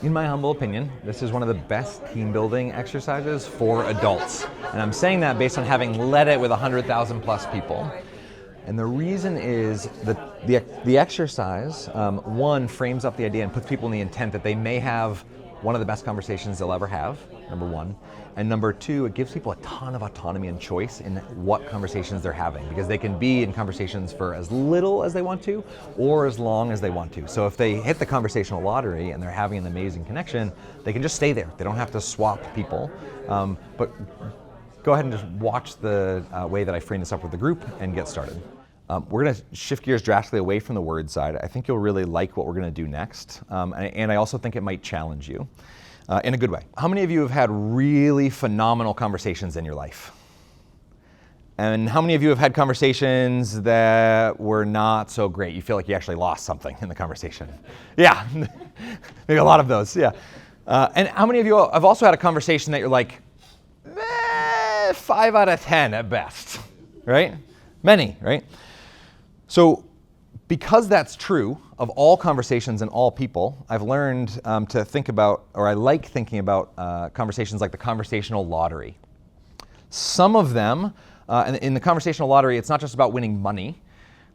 In my humble opinion, this is one of the best team building exercises for adults. And I'm saying that based on having led it with 100,000 plus people. And the reason is that the exercise, one, frames up the idea and puts people in the intent that they may have one of the best conversations they'll ever have, number one. And number two, it gives people a ton of autonomy and choice in what conversations they're having, because they can be in conversations for as little as they want to or as long as they want to. So if they hit the conversational lottery and they're having an amazing connection, they can just stay there. They don't have to swap people. But go ahead and just watch the way that I frame this up with the group and get started. We're going to shift gears drastically away from the word side. I think you'll really like what we're going to do next. And I also think it might challenge you in a good way. How many of you have had really phenomenal conversations in your life? And how many of you have had conversations that were not so great? You feel like you actually lost something in the conversation. Yeah, maybe a lot of those, yeah. And how many of you have also had a conversation that you're like, 5 out of 10 at best, right? Many, right? So because that's true of all conversations and all people, I've learned to think about, or I like thinking about conversations like the conversational lottery. Some of them, in the conversational lottery, it's not just about winning money,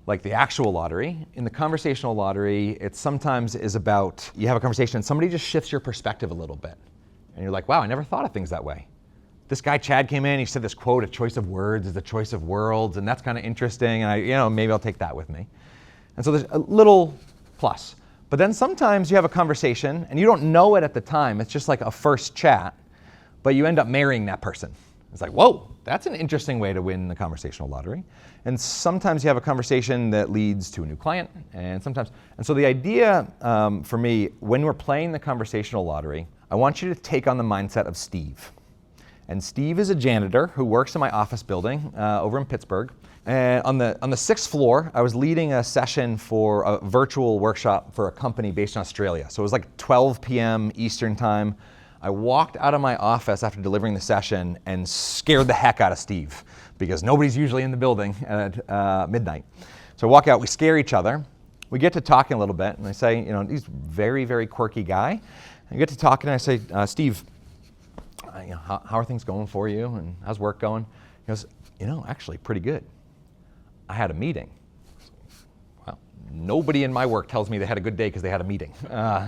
like the actual lottery. In the conversational lottery, it sometimes is about, you have a conversation and somebody just shifts your perspective a little bit. And you're like, wow, I never thought of things that way. This guy, Chad, came in, he said this quote, a choice of words is the choice of worlds, and that's kind of interesting, and maybe I'll take that with me. And so there's a little plus. But then sometimes you have a conversation, and you don't know it at the time, it's just like a first chat, but you end up marrying that person. It's like, whoa, that's an interesting way to win the conversational lottery. And sometimes you have a conversation that leads to a new client, and so the idea for me, when we're playing the conversational lottery, I want you to take on the mindset of Steve. And Steve is a janitor who works in my office building over in Pittsburgh. And on the 6th floor, I was leading a session for a virtual workshop for a company based in Australia. So it was like 12 p.m. Eastern time. I walked out of my office after delivering the session and scared the heck out of Steve because nobody's usually in the building at midnight. So I walk out, we scare each other. We get to talking a little bit, and I say, he's a very, very quirky guy. I get to talking, and I say, Steve, how are things going for you, and how's work going? He goes, actually pretty good. I had a meeting. Well, nobody in my work tells me they had a good day because they had a meeting.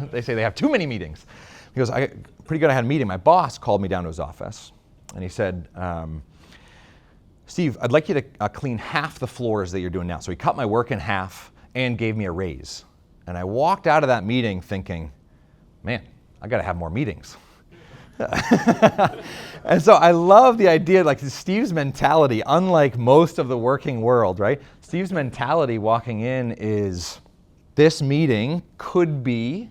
They say they have too many meetings. He goes, pretty good, I had a meeting. My boss called me down to his office, and he said, Steve, I'd like you to clean half the floors that you're doing now. So he cut my work in half and gave me a raise. And I walked out of that meeting thinking, man, I got to have more meetings. And so I love the idea, like Steve's mentality, unlike most of the working world, right? Steve's mentality walking in is, this meeting could be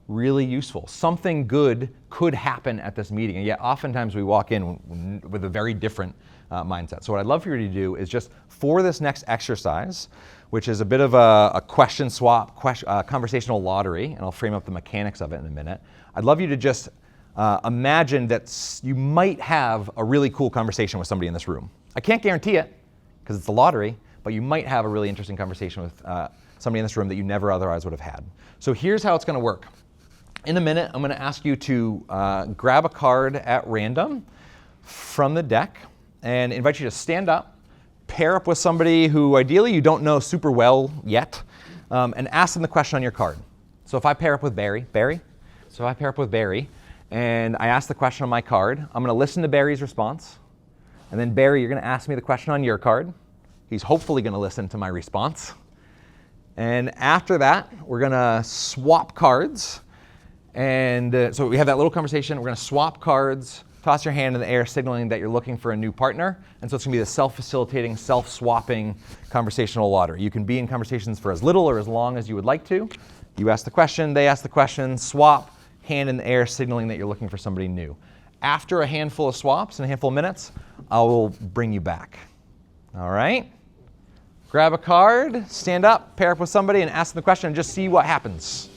really useful. Something good could happen at this meeting. And yet oftentimes we walk in with a very different mindset. So what I'd love for you to do is just, for this next exercise, which is a bit of a question swap, conversational lottery, and I'll frame up the mechanics of it in a minute, I'd love you to just imagine that you might have a really cool conversation with somebody in this room. I can't guarantee it, because it's the lottery, but you might have a really interesting conversation with somebody in this room that you never otherwise would have had. So here's how it's going to work. In a minute, I'm going to ask you to grab a card at random from the deck and invite you to stand up, pair up with somebody who ideally you don't know super well yet, and ask them the question on your card. So if I pair up with Barry, and I ask the question on my card, I'm going to listen to Barry's response. And then Barry, you're going to ask me the question on your card. He's hopefully going to listen to my response. And after that, we're going to swap cards. And so we have that little conversation. We're going to swap cards, toss your hand in the air, signaling that you're looking for a new partner. And so it's going to be the self-facilitating, self-swapping conversational lottery. You can be in conversations for as little or as long as you would like to. You ask the question, they ask the question, swap, hand in the air, signaling that you're looking for somebody new. After a handful of swaps and a handful of minutes, I will bring you back. All right? Grab a card, stand up, pair up with somebody, and ask them the question, and just see what happens.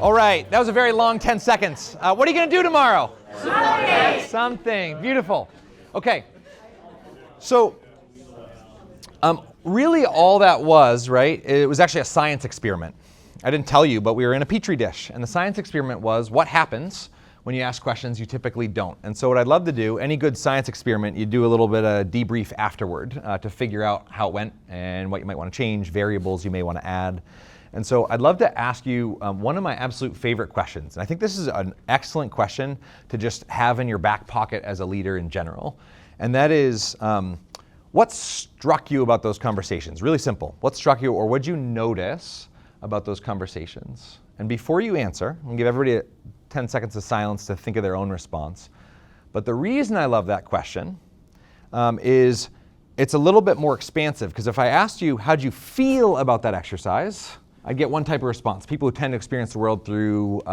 All right, that was a very long 10 seconds. What are you going to do tomorrow? Something. Beautiful. Okay. So really all that was, right, it was actually a science experiment. I didn't tell you, but we were in a petri dish. And the science experiment was what happens when you ask questions you typically don't. And so what I'd love to do, any good science experiment, you do a little bit of debrief afterward to figure out how it went and what you might want to change, variables you may want to add. And so I'd love to ask you one of my absolute favorite questions. And I think this is an excellent question to just have in your back pocket as a leader in general. And that is, what struck you about those conversations? Really simple. What struck you, or what did you notice about those conversations? And before you answer, I'm going to give everybody 10 seconds of silence to think of their own response. But the reason I love that question is it's a little bit more expansive, because if I asked you, how'd you feel about that exercise? I'd get one type of response. People who tend to experience the world through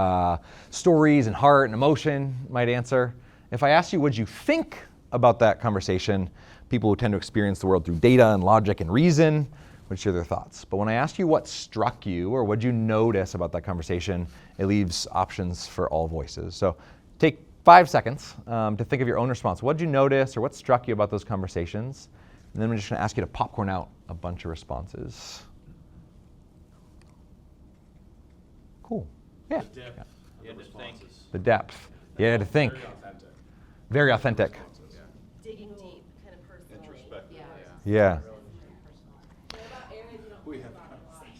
stories and heart and emotion might answer. If I asked you, what'd you think about that conversation? People who tend to experience the world through data and logic and reason would share their thoughts. But when I asked you what struck you or what you notice about that conversation, it leaves options for all voices. So take 5 seconds to think of your own response. What did you notice or what struck you about those conversations? And then I'm just going to ask you to popcorn out a bunch of responses. Cool. Yeah. The depth. You had to think. The depth. You had to think. Very authentic. Digging deep, kind of personal. Introspective. Yeah.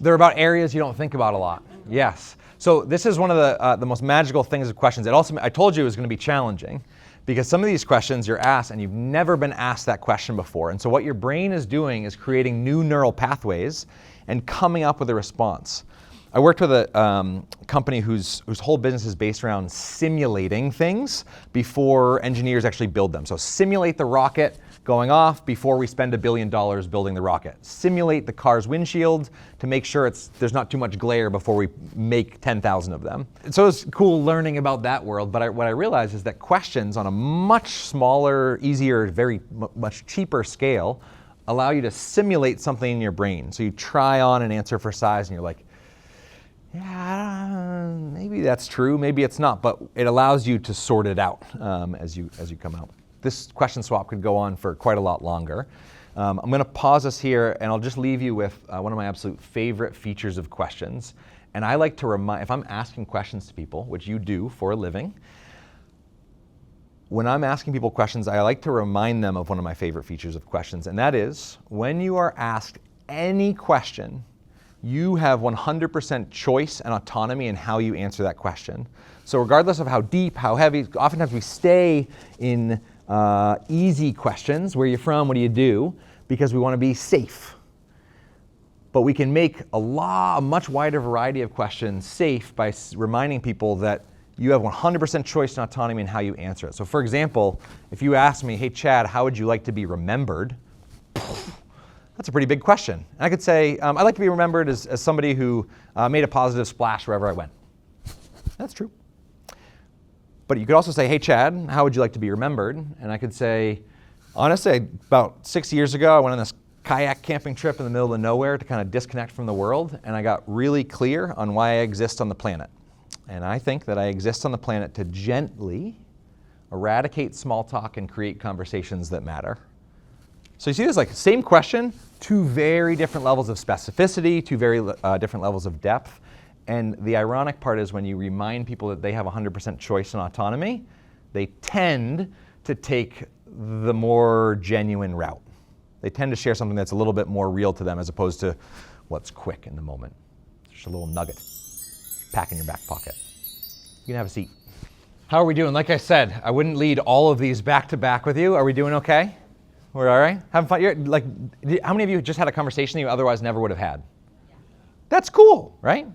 They're about areas you don't think about a lot. Yes. So this is one of the most magical things of questions. It also, I told you it was going to be challenging because some of these questions you're asked and you've never been asked that question before. And so what your brain is doing is creating new neural pathways and coming up with a response. I worked with a company whose whole business is based around simulating things before engineers actually build them. So simulate the rocket going off before we spend $1 billion building the rocket. Simulate the car's windshield to make sure there's not too much glare before we make 10,000 of them. So it's cool learning about that world, but what I realized is that questions on a much smaller, easier, very much cheaper scale allow you to simulate something in your brain. So you try on an answer for size and you're like, yeah, maybe that's true, maybe it's not, but it allows you to sort it out as you come out. This question swap could go on for quite a lot longer. I'm going to pause us here, and I'll just leave you with one of my absolute favorite features of questions. And I like to remind, if I'm asking questions to people, which you do for a living, when I'm asking people questions, I like to remind them of one of my favorite features of questions, and that is when you are asked any question, you have 100% choice and autonomy in how you answer that question. So regardless of how deep, how heavy, oftentimes we stay in easy questions. Where are you from? What do you do? Because we want to be safe. But we can make a much wider variety of questions safe by reminding people that you have 100% choice and autonomy in how you answer it. So for example, if you ask me, hey Chad, how would you like to be remembered? That's a pretty big question. And I could say, I'd like to be remembered as somebody who made a positive splash wherever I went. That's true. But you could also say, hey Chad, how would you like to be remembered? And I could say, honestly, about 6 years ago, I went on this kayak camping trip in the middle of nowhere to kind of disconnect from the world, and I got really clear on why I exist on the planet. And I think that I exist on the planet to gently eradicate small talk and create conversations that matter. So you see this, like, same question, two very different levels of specificity, two very different levels of depth. And the ironic part is when you remind people that they have 100% choice and autonomy, they tend to take the more genuine route. They tend to share something that's a little bit more real to them as opposed to what's quick in the moment. Just a little nugget. Pack in your back pocket. You can have a seat. How are we doing? Like I said, I wouldn't lead all of these back to back with you. Are we doing okay? We're all right? Having fun? How many of you just had a conversation that you otherwise never would have had? Yeah. That's cool, right?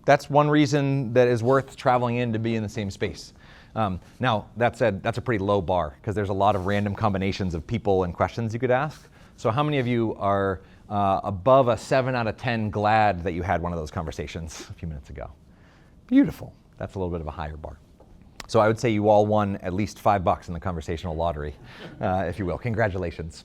That's one reason that is worth traveling in to be in the same space. Now, that said, that's a pretty low bar because there's a lot of random combinations of people and questions you could ask. So how many of you are above a 7 out of 10 glad that you had one of those conversations a few minutes ago? Beautiful. That's a little bit of a higher bar. So I would say you all won at least $5 in the conversational lottery, if you will. Congratulations.